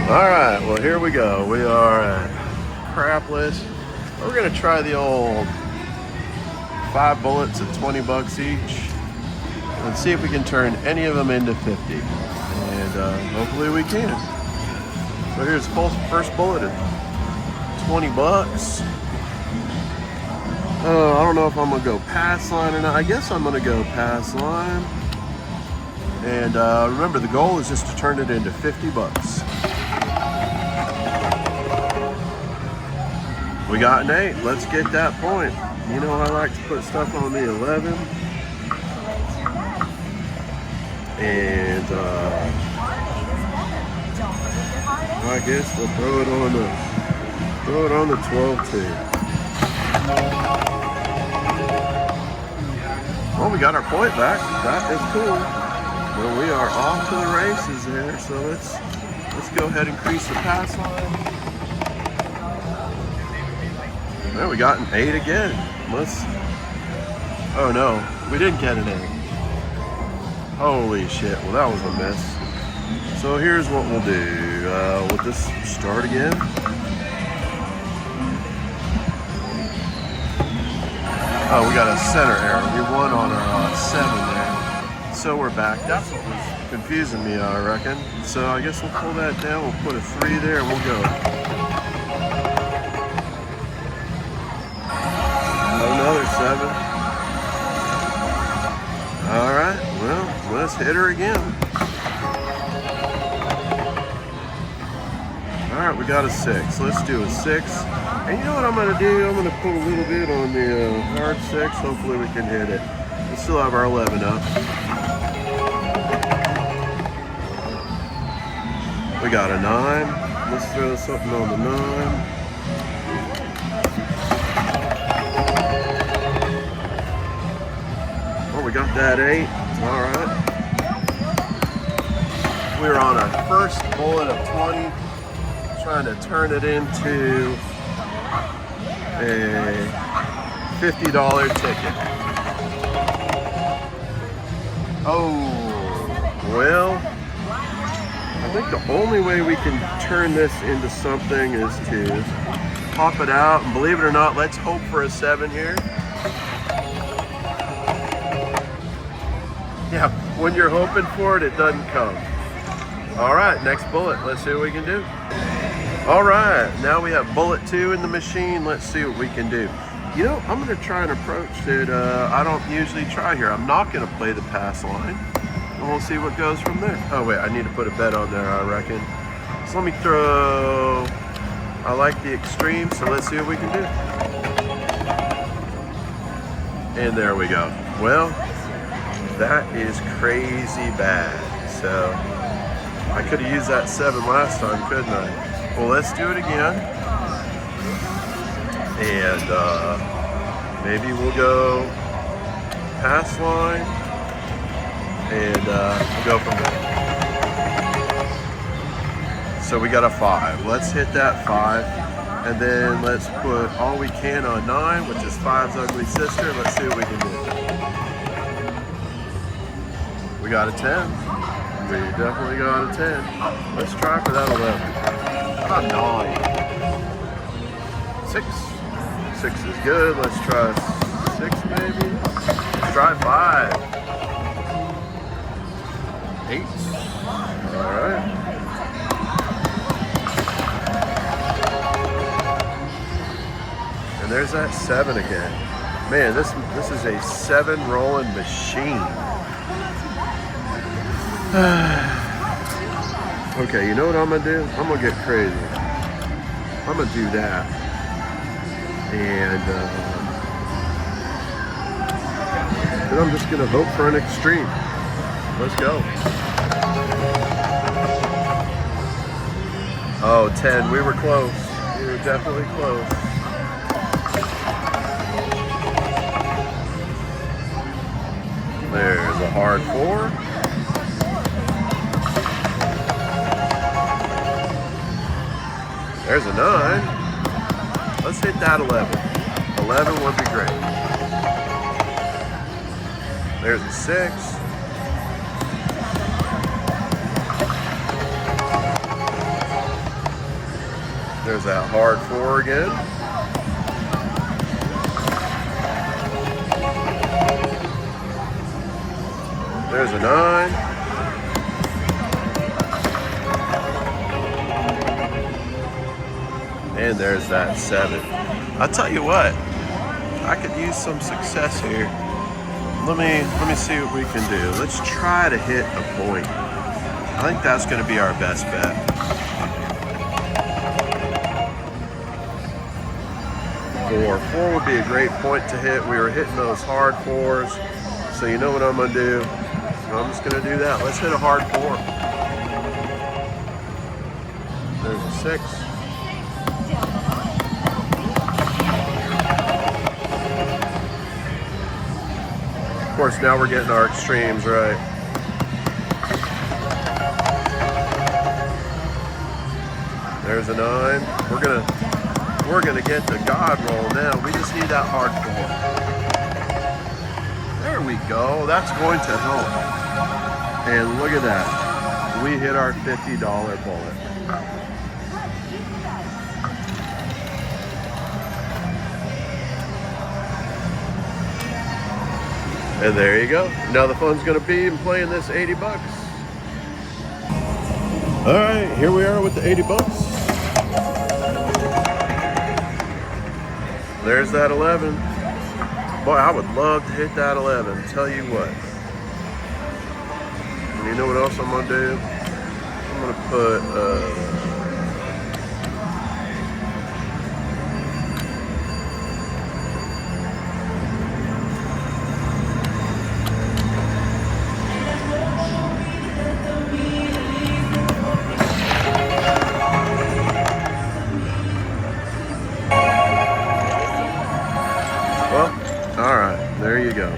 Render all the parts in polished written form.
Alright, well here we go. We are at Crapless. We're gonna try the old 5 bullets at 20 bucks each. Let's see if we can turn any of them into 50. And hopefully we can. So here's the first bullet at 20 bucks. I don't know if I'm gonna go pass line or not. I guess I'm gonna go pass line. And remember, the goal is just to turn it into 50 bucks. We got an 8. Let's get that point. You know, I like to put stuff on the 11. And I guess we'll throw it on the 12 too. Well, we got our point back. That is cool. Well, we are off to the races there. So let's go ahead and increase the pass line. There, we got an 8 again. Oh no, we didn't get an 8. Holy shit, well that was a miss. So here's what we'll do. We'll just start again. Oh, we got a center error. We won on our 7 there. So we're back. That's what was confusing me, I reckon. So I guess we'll pull that down. We'll put a 3 there and we'll go. Another 7. All right, well, let's hit her again. All right, we got a 6. Let's do a 6. And you know what I'm gonna do? I'm gonna put a little bit on the hard 6. Hopefully we can hit it. We still have our 11 up. We got a 9. Let's throw something on the 9. We got that 8. All right. We're on our first bullet of 20, trying to turn it into a $50 ticket. Oh, well, I think the only way we can turn this into something is to pop it out. And believe it or not, let's hope for a 7 here. Yeah, when you're hoping for it, it doesn't come. All right, next bullet. Let's see what we can do. All right, now we have bullet 2 in the machine. Let's see what we can do. You know, I'm gonna try an approach that I don't usually try here. I'm not gonna play the pass line, and we'll see what goes from there. Oh wait, I need to put a bet on there, I reckon. So let me throw, I like the extreme, so let's see what we can do. And there we go. Well, that is crazy bad. So I could have used that 7 last time, couldn't I? Well, let's do it again. And maybe we'll go pass line and we'll go from there. So we got a 5. Let's hit that 5. And then let's put all we can on 9, which is 5's ugly sister. Let's see what we can do. We got a 10. We definitely got a 10. Let's try for that 11. How about 9? 6. 6 is good. Let's try 6 maybe. Let's try 5. 8. All right. And there's that 7 again. Man, this is a 7 rolling machine. Okay, you know what I'm gonna do? I'm gonna get crazy. I'm gonna do that. And then I'm just gonna hope for an extreme. Let's go. Oh, 10. We were close. We were definitely close. There's a hard 4. There's a 9. Let's hit that 11. 11 would be great. There's a 6. There's that hard 4 again. There's a 9. And there's that 7. I'll tell you what, I could use some success here. Let me see what we can do. Let's try to hit a point. I think that's going to be our best bet. Four would be a great point to hit. We were hitting those hard 4s. So you know what I'm going to do. I'm just going to do that. Let's hit a hard 4. There's a 6. Of course, now we're getting our extremes right. There's a 9. We're gonna get the God roll now. We just need that hard 4. There we go. That's going to help. And look at that. We hit our $50 bullet. And there you go. Now the fun's gonna be in playing this 80 bucks. All right, here we are with the 80 bucks. There's that 11. Boy, I would love to hit that 11, tell you what. And you know what else I'm gonna do? I'm gonna put, there you go.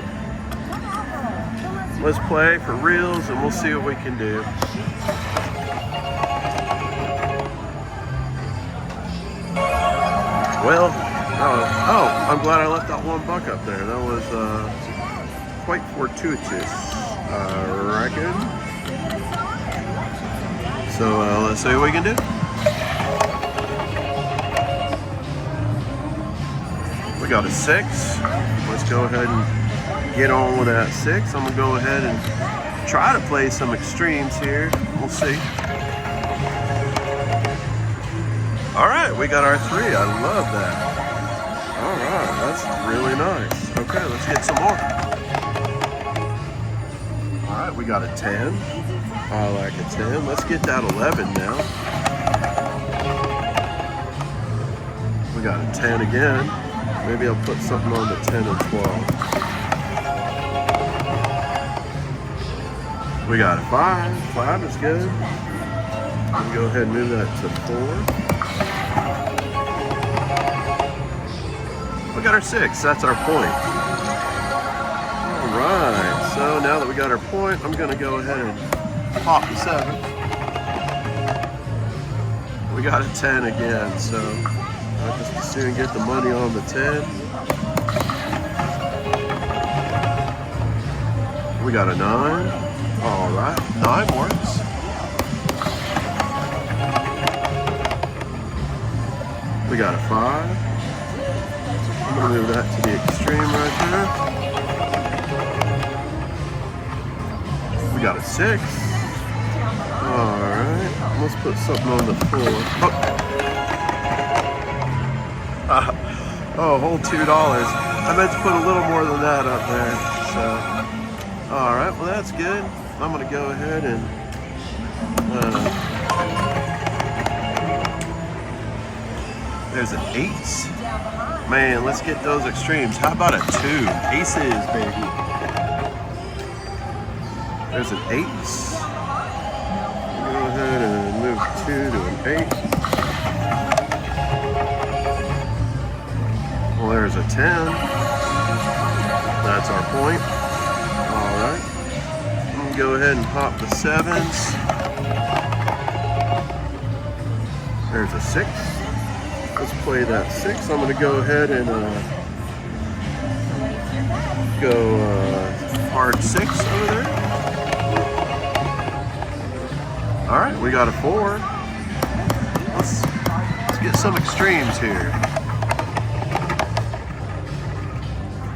Let's play for reals and we'll see what we can do. Well, oh, I'm glad I left that $1 up there. That was quite fortuitous, I reckon. So let's see what we can do. We got a 6. Let's go ahead and get on with that 6. I'm gonna go ahead and try to play some extremes here. We'll see. All right, we got our 3. I love that. All right, that's really nice. Okay, let's get some more. All right, we got a 10. I like a 10. Let's get that 11 now. We got a 10 again. Maybe I'll put something on the 10 and 12. We got a 5. 5 is good. We'll go ahead and move that to 4. We got our 6. That's our point. All right. So now that we got our point, I'm going to go ahead and pop the 7. We got a 10 again. So I'll just as soon get the money on the 10. We got a 9. All right, 9 works. We got a 5. I'm gonna move that to the extreme right there. We got a 6. All right, let's put something on the 4. Oh, whole $2. I meant to put a little more than that up there. So, all right, well that's good. I'm gonna go ahead and there's an 8. Man, let's get those extremes. How about a 2? Aces, baby. There's an 8. Go ahead and move 2 to an 8. Well, there's a 10. That's our point. All right. I'm gonna go ahead and pop the 7s. There's a 6. Let's play that 6. I'm gonna go ahead and go hard 6 over there. All right, we got a 4. Let's get some extremes here.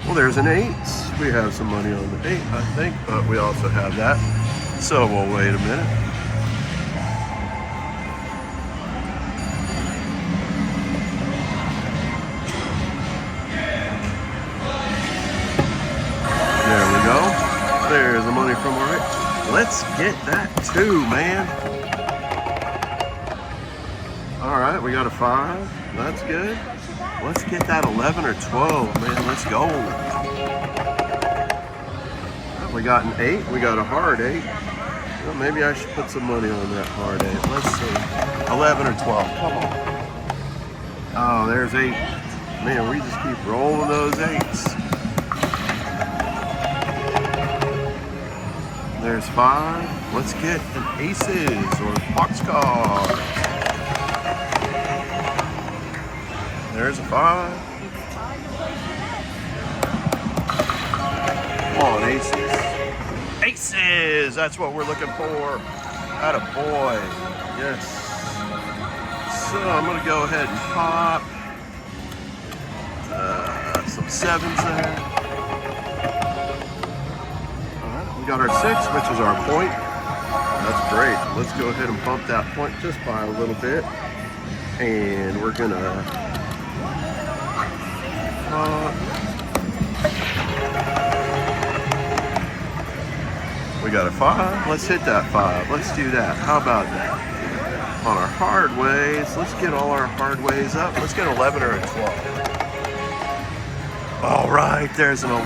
Well, there's an 8. We have some money on the 8, I think, but we also have that. So we'll wait a minute. There we go. There's the money from our 8. Let's get that 2, man. All right, we got a 5. That's good. Let's get that 11 or 12, man. Let's go. We got an 8. We got a hard 8. Well, maybe I should put some money on that hard 8. Let's see. 11 or 12. Come on. Oh, there's 8. Man, we just keep rolling those 8s. There's 5. Let's get an aces or boxcar. There's a 5. Come on, aces. Aces! That's what we're looking for. Atta boy. Yes. So I'm going to go ahead and pop some 7s there. Alright, we got our 6, which is our point. That's great. Let's go ahead and bump that point just by a little bit. And we're going to we got a 5. Let's hit that 5. Let's do that. How about that? On our hard ways, let's get all our hard ways up. Let's get 11 or a 12. All right, there's an 11.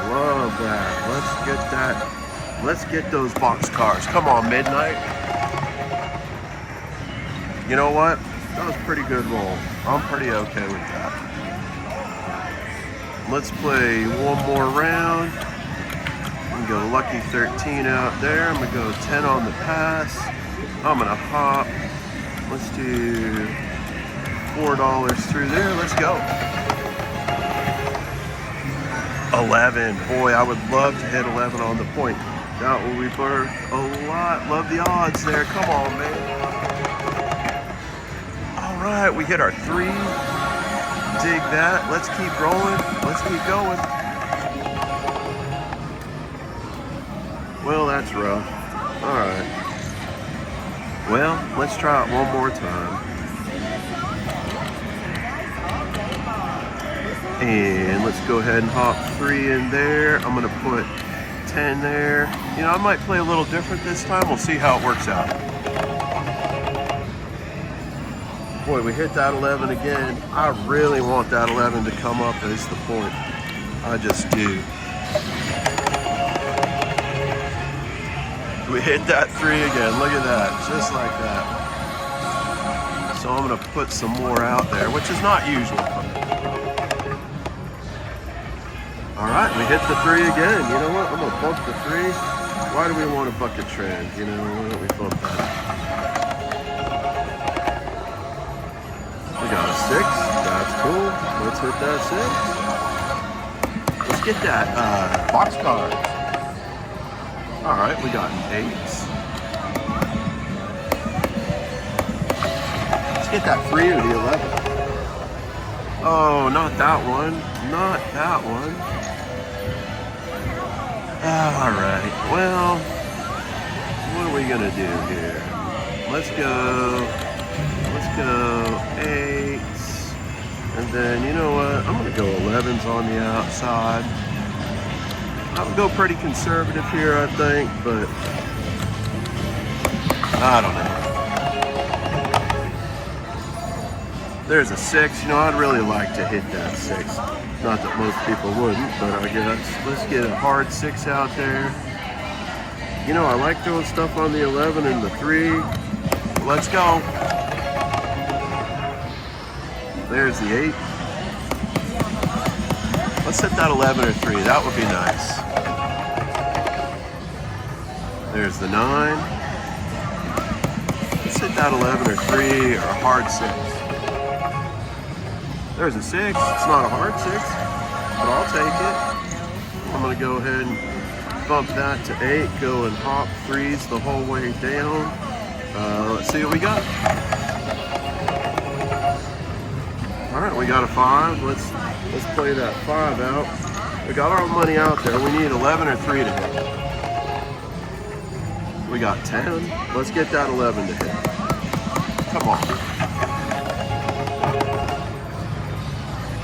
Love that. Let's get that. Let's get those box cars. Come on, midnight. You know what? That was a pretty good roll. I'm pretty okay with that. Let's play one more round. I'm gonna go lucky 13 out there. I'm gonna go 10 on the pass. I'm gonna hop. Let's do $4 through there. Let's go. 11. Boy, I would love to hit 11 on the point. That will be worth a lot. Love the odds there. Come on, man. All right, we hit our 3. Dig that. Let's keep rolling. Let's keep going. Well, that's rough. All right. Well, let's try it one more time. And let's go ahead and hop 3 in there. I'm going to put 10 there. You know, I might play a little different this time. We'll see how it works out. Boy, we hit that 11 again. I really want that 11 to come up as the point. I just do. We hit that 3 again. Look at that. Just like that. So I'm going to put some more out there, which is not usual for me. All right, we hit the 3 again. You know what? I'm going to bump the 3. Why do we want a bucket trend? You know, why don't we bump that? We got a 6. That's cool. Let's hit that 6. Let's get that box card. All right, we got an 8. Let's get that free of the 11. Oh, not that one. Not that one. All right, well, what are we gonna do here? Let's go 8, and then you know what? I'm gonna go 11s on the outside. I'll go pretty conservative here, I think, but I don't know. There's a 6. You know, I'd really like to hit that 6. Not that most people wouldn't, but I guess. Let's get a hard 6 out there. You know, I like throwing stuff on the 11 and the 3. Let's go. There's the 8. Let's hit that 11 or 3. That would be nice. There's the 9. Let's hit that 11 or 3 or a hard 6. There's a 6. It's not a hard 6, but I'll take it. I'm going to go ahead and bump that to 8. Go and hop 3s the whole way down. Let's see what we got. All right, we got a 5. Let's play that 5 out. We got our money out there. We need 11 or 3 to hit. We got 10. Let's get that 11 to hit. Come on.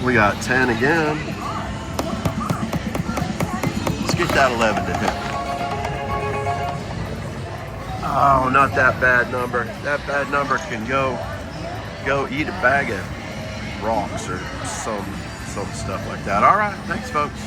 We got 10 again. Let's get that 11 to hit. Oh, not that bad number. That bad number can go eat a bag of rocks or some stuff like that. All right, thanks folks.